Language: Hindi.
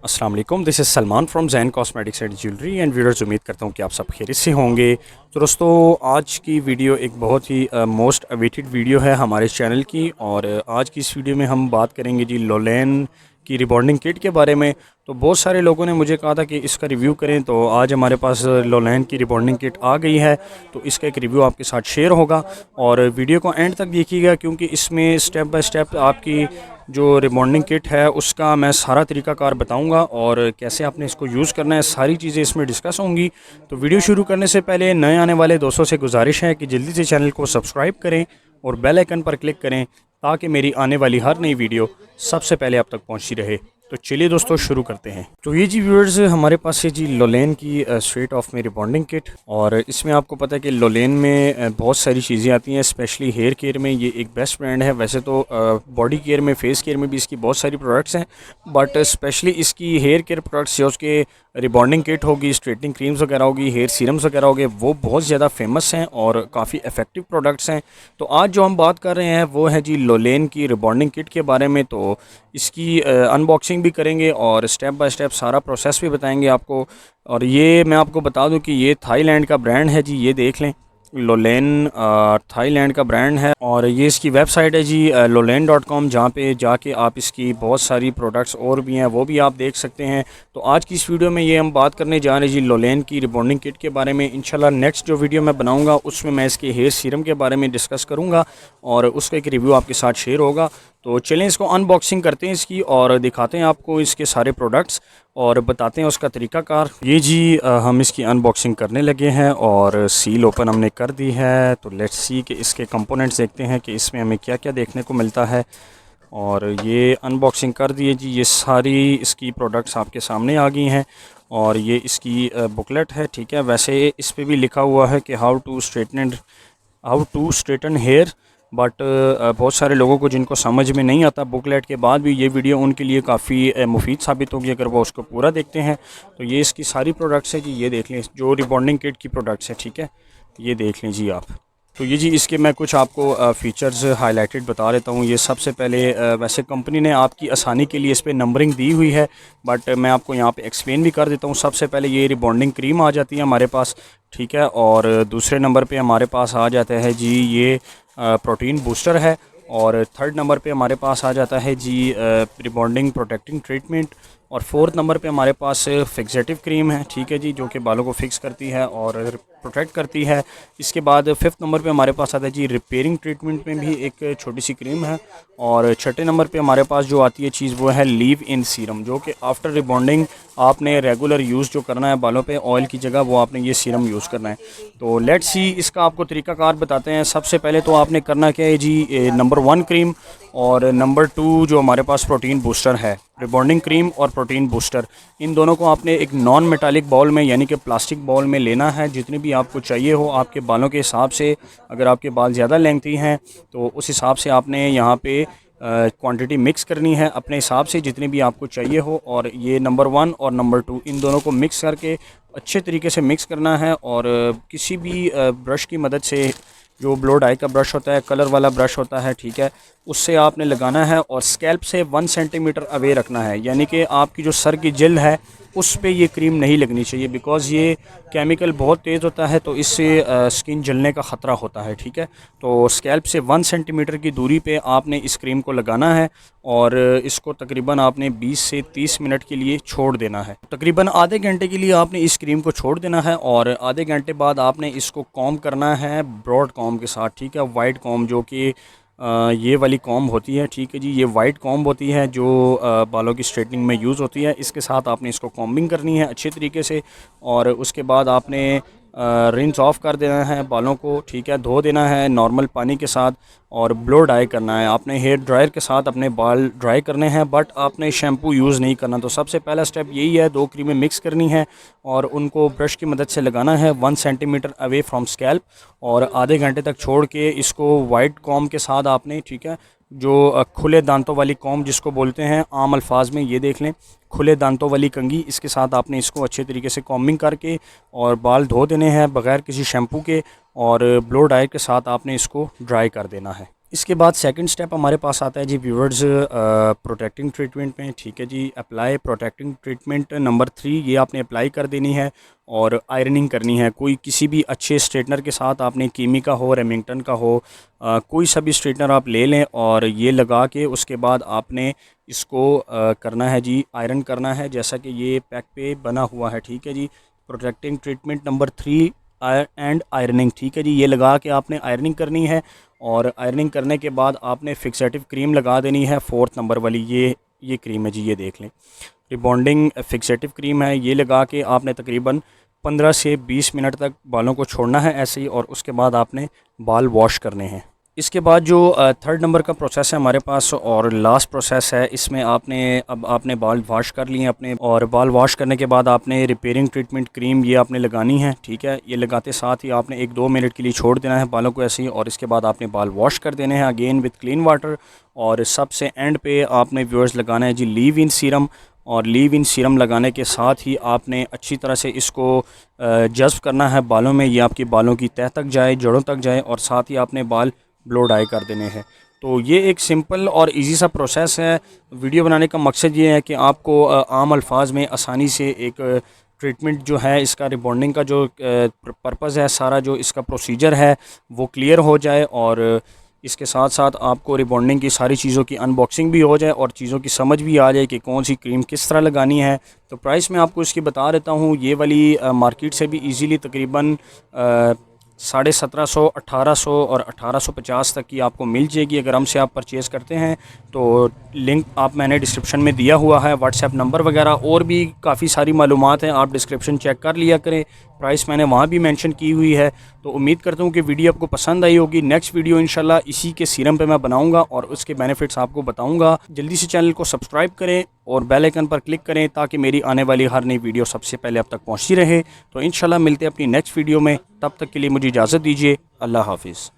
अस्सलाम वालेकुम, this is Salman from Zain cosmetics and jewellery and viewers. उम्मीद करता हूँ कि आप सब खैरियत से होंगे। तो दोस्तों, आज की वीडियो एक बहुत ही मोस्ट अवेटेड वीडियो है हमारे चैनल की। और आज की इस वीडियो में हम बात करेंगे जी लोलेन की रिबॉन्डिंग किट के बारे में। तो बहुत सारे लोगों ने मुझे कहा था कि इसका रिव्यू करें, तो आज हमारे पास लोलेन की रिबॉन्डिंग किट आ गई है। तो इसका एक रिव्यू आपके साथ शेयर होगा और वीडियो को एंड तक देखिएगा, क्योंकि इसमें स्टेप बाय स्टेप आपकी जो रिबॉन्डिंग किट है उसका मैं सारा तरीकाकार बताऊंगा और कैसे आपने इसको यूज़ करना है, सारी चीज़ें इसमें डिस्कस होंगी। तो वीडियो शुरू करने से पहले नए आने वाले दोस्तों से गुजारिश है कि जल्दी से चैनल को सब्सक्राइब करें और बेल आइकन पर क्लिक करें, ताकि मेरी आने वाली हर नई वीडियो सबसे पहले आप तक पहुंचती रहे। तो चलिए दोस्तों, शुरू करते हैं। तो ये जी व्यूअर्स, हमारे पास है जी लोलेन की स्ट्रेट ऑफ में रिबॉन्डिंग किट। और इसमें आपको पता है कि लोलेन में बहुत सारी चीज़ें आती हैं, स्पेशली हेयर केयर में ये एक बेस्ट ब्रांड है। वैसे तो बॉडी केयर में, फेस केयर में भी इसकी बहुत सारी प्रोडक्ट्स हैं, बट स्पेशली इसकी हेयर केयर प्रोडक्ट्स जो उसके रिबॉन्डिंग किट होगी, स्ट्रेटनिंग क्रीम्स वगैरह होगी, हेयर सीरम्स वगैरह होंगे, वो बहुत ज़्यादा फेमस हैं और काफ़ी इफ़ेक्टिव प्रोडक्ट्स हैं। तो आज जो हम बात कर रहे हैं वो है जी लोलेन की रिबॉन्डिंग किट के बारे में। तो इसकी अनबॉक्सिंग भी करेंगे और स्टेप बाय स्टेप सारा प्रोसेस भी बताएंगे आपको। और ये मैं आपको बता दूं कि ये थाईलैंड का ब्रांड है जी, ये देख लें। लोलेन थाईलैंड का ब्रांड है और ये इसकी वेबसाइट है जी lolen.com, जहाँ पे जाके आप इसकी बहुत सारी प्रोडक्ट्स और भी हैं वो भी आप देख सकते हैं। तो आज की इस वीडियो में ये हम बात करने जा रहे हैं जी लोलेन की रिबॉन्डिंग किट के बारे में। इंशाल्लाह नेक्स्ट जो वीडियो मैं बनाऊंगा उसमें मैं इसके हेयर सीरम के बारे में डिस्कस करूंगा और उसका एक रिव्यू आपके साथ शेयर होगा। तो चलें इसको अनबॉक्सिंग करते हैं इसकी और दिखाते हैं आपको इसके सारे प्रोडक्ट्स और बताते हैं उसका तरीकाकार। ये जी हम इसकी अनबॉक्सिंग करने लगे हैं और सील ओपन हमने कर दी है। तो लेट्स सी कि इसके कंपोनेंट्स देखते हैं कि इसमें हमें क्या क्या देखने को मिलता है। और ये अनबॉक्सिंग कर दिए जी, ये सारी इसकी प्रोडक्ट्स आपके सामने आ गई हैं और ये इसकी बुकलेट है, ठीक है। वैसे इस पर भी लिखा हुआ है कि how to straighten hair, but बहुत सारे लोगों को जिनको समझ में नहीं आता बुकलेट के बाद भी, ये वीडियो उनके लिए काफ़ी मुफीद साबित होगी अगर वो उसको पूरा देखते हैं। तो ये इसकी सारी प्रोडक्ट्स है जी, ये देख लें जो रिबॉन्डिंग किट की प्रोडक्ट्स है, ठीक है, ये देख लें जी आप। तो ये जी इसके मैं कुछ आपको फ़ीचर्स हाईलाइटेड बता देता हूँ। ये सबसे पहले वैसे कंपनी ने आपकी आसानी के लिए इस पर नंबरिंग दी हुई है, बट मैं आपको यहाँ पे एक्सप्लेन भी कर देता हूँ। सबसे पहले ये रिबॉन्डिंग क्रीम आ जाती है हमारे पास, ठीक है। और दूसरे नंबर पे हमारे पास आ जाता है जी ये प्रोटीन बूस्टर है। और थर्ड नंबर पे हमारे पास आ जाता है जी रिबॉन्डिंग प्रोटेक्टिंग ट्रीटमेंट। और फोर्थ नंबर पे हमारे पास फिक्सेटिव क्रीम है, ठीक है जी, जो कि बालों को फिक्स करती है और प्रोटेक्ट करती है। इसके बाद फिफ्थ नंबर पे हमारे पास आता है जी रिपेयरिंग ट्रीटमेंट में भी एक छोटी सी क्रीम है। और छठे नंबर पे हमारे पास जो आती है चीज़ वो है लीव इन सीरम, जो कि आफ्टर रिबॉन्डिंग आपने रेगुलर यूज़ जो करना है बालों पे ऑयल की जगह, वो आपने ये सीरम यूज़ करना है। तो लेट्स सी इसका आपको तरीकाकार बताते हैं। सबसे पहले तो आपने करना क्या है जी, नंबर 1 क्रीम और नंबर 2 जो हमारे पास प्रोटीन बूस्टर है, रिबॉन्डिंग क्रीम और प्रोटीन बूस्टर, इन दोनों को आपने एक नॉन मेटालिक बाउल में यानी कि प्लास्टिक बाउल में लेना है, जितनी भी आपको चाहिए हो आपके बालों के हिसाब से। अगर आपके बाल ज़्यादा लेंथी हैं तो उस हिसाब से आपने यहाँ पे क्वांटिटी मिक्स करनी है अपने हिसाब से, जितनी भी आपको चाहिए हो। और ये नंबर 1 और नंबर 2 इन दोनों को मिक्स करके अच्छे तरीके से मिक्स करना है। और किसी भी ब्रश की मदद से, जो ब्लो डाई का ब्रश होता है, कलर वाला ब्रश होता है, ठीक है, उससे आपने लगाना है और स्कैल्प से 1 सेंटीमीटर अवे रखना है। यानी कि आपकी जो सर की जेल है उस पे ये क्रीम नहीं लगनी चाहिए, बिकॉज़ ये केमिकल बहुत तेज़ होता है, तो इससे स्किन जलने का ख़तरा होता है, ठीक है। तो स्कैल्प से 1 सेंटीमीटर की दूरी पे आपने इस क्रीम को लगाना है और इसको तकरीबन आपने 20 से 30 मिनट के लिए छोड़ देना है। तकरीबन आधे घंटे के लिए आपने इस क्रीम को छोड़ देना है और आधे घंटे बाद आपने इसको कॉम्ब करना है ब्रॉड कॉम्ब के साथ, ठीक है। वाइट कॉम्ब, जो कि ये वाली कॉम्ब होती है, ठीक है जी, ये वाइट कॉम्ब होती है जो बालों की स्ट्रेटनिंग में यूज़ होती है। इसके साथ आपने इसको कॉम्बिंग करनी है अच्छे तरीके से और उसके बाद आपने रिंस ऑफ कर देना है बालों को, ठीक है, धो देना है नॉर्मल पानी के साथ और ब्लो ड्राई करना है। आपने हेयर ड्रायर के साथ अपने बाल ड्राई करने हैं, बट आपने शैम्पू यूज़ नहीं करना। तो सबसे पहला स्टेप यही है, 2 क्रीमें मिक्स करनी है और उनको ब्रश की मदद से लगाना है 1 सेंटीमीटर अवे फ्रॉम स्कैल्प और आधे घंटे तक छोड़ के इसको वाइट कॉम्ब के साथ आपने, ठीक है, जो खुले दांतों वाली कॉम्ब जिसको बोलते हैं आम अल्फाज में, ये देख लें, खुले दांतों वाली कंघी, इसके साथ आपने इसको अच्छे तरीके से कॉम्बिंग करके और बाल धो देने हैं बग़ैर किसी शैम्पू के और ब्लो ड्रायर के साथ आपने इसको ड्राई कर देना है। इसके बाद सेकंड स्टेप हमारे पास आता है जी व्यूअर्स प्रोटेक्टिंग ट्रीटमेंट में। ठीक है जी, अप्लाई प्रोटेक्टिंग ट्रीटमेंट नंबर 3 ये आपने अप्लाई कर देनी है और आयरनिंग करनी है। कोई किसी भी अच्छे स्ट्रेटनर के साथ आपने कीमी का हो, रेमिंगटन का हो, कोई सा भी स्ट्रेटनर आप ले लें और ये लगा के उसके बाद आपने इसको करना है जी, आयरन करना है जैसा कि ये पैक पे बना हुआ है। ठीक है जी, protecting treatment number 3 and ironing. ठीक है जी, ये लगा के आपने आयरनिंग करनी है और आयरनिंग करने के बाद आपने फिक्सेटिव क्रीम लगा देनी है 4th नंबर वाली। ये क्रीम है जी, ये देख लें, रिबॉन्डिंग फिक्सेटिव क्रीम है। ये लगा के आपने तकरीबन 15 से 20 मिनट तक बालों को छोड़ना है ऐसे ही, और उसके बाद आपने बाल वॉश करने हैं। इसके बाद जो 3rd नंबर का प्रोसेस है हमारे पास और लास्ट प्रोसेस है, इसमें आपने बाल वॉश कर लिए अपने, और बाल वॉश करने के बाद आपने रिपेयरिंग ट्रीटमेंट क्रीम ये आपने लगानी है। ठीक है, ये लगाते साथ ही आपने 1-2 मिनट के लिए छोड़ देना है बालों को ऐसे ही, और इसके बाद आपने बाल वॉश कर देने हैं अगेन विद क्लीन वाटर। और सबसे एंड पे आपने व्यूअर्स लगाना है जी लीव इन सीरम, और लीव इन सीरम लगाने के साथ ही आपने अच्छी तरह से इसको जज़्ब करना है बालों में, ये आपके बालों की तह तक जाए, जड़ों तक जाए, और साथ ही आपने बाल ब्लो डाई कर देने हैं। तो ये एक सिंपल और इजी सा प्रोसेस है। वीडियो बनाने का मकसद ये है कि आपको आम अल्फाज में आसानी से एक ट्रीटमेंट जो है इसका, रिबॉन्डिंग का जो पर्पज़ है, सारा जो इसका प्रोसीजर है वो क्लियर हो जाए, और इसके साथ साथ आपको रिबॉन्डिंग की सारी चीज़ों की अनबॉक्सिंग भी हो जाए और चीज़ों की समझ भी आ जाए कि कौन सी क्रीम किस तरह लगानी है। तो प्राइस मैं आपको इसकी बता देता हूँ। ये वाली मार्केट से भी इजीली तकरीबन 1750, 1800 और 1850 तक की आपको मिल जाएगी अगर हमसे आप परचेज़ करते हैं। तो लिंक आप मैंने डिस्क्रिप्शन में दिया हुआ है, व्हाट्सएप नंबर वगैरह और भी काफ़ी सारी मालूमात हैं, आप डिस्क्रिप्शन चेक कर लिया करें, प्राइस मैंने वहाँ भी मेंशन की हुई है। तो उम्मीद करता हूँ कि वीडियो आपको पसंद आई होगी। नेक्स्ट वीडियो इंशाल्लाह इसी के सीरम पे मैं बनाऊँगा और उसके बेनिफिट्स आपको बताऊँगा। जल्दी से चैनल को सब्सक्राइब करें और बेल आइकन पर क्लिक करें ताकि मेरी आने वाली हर नई वीडियो सबसे पहले आप तक पहुँचती रहे। तो इंशाल्लाह मिलते हैं अपनी नेक्स्ट वीडियो में, तब तक के लिए मुझे इजाज़त दीजिए। अल्लाह हाफिज़।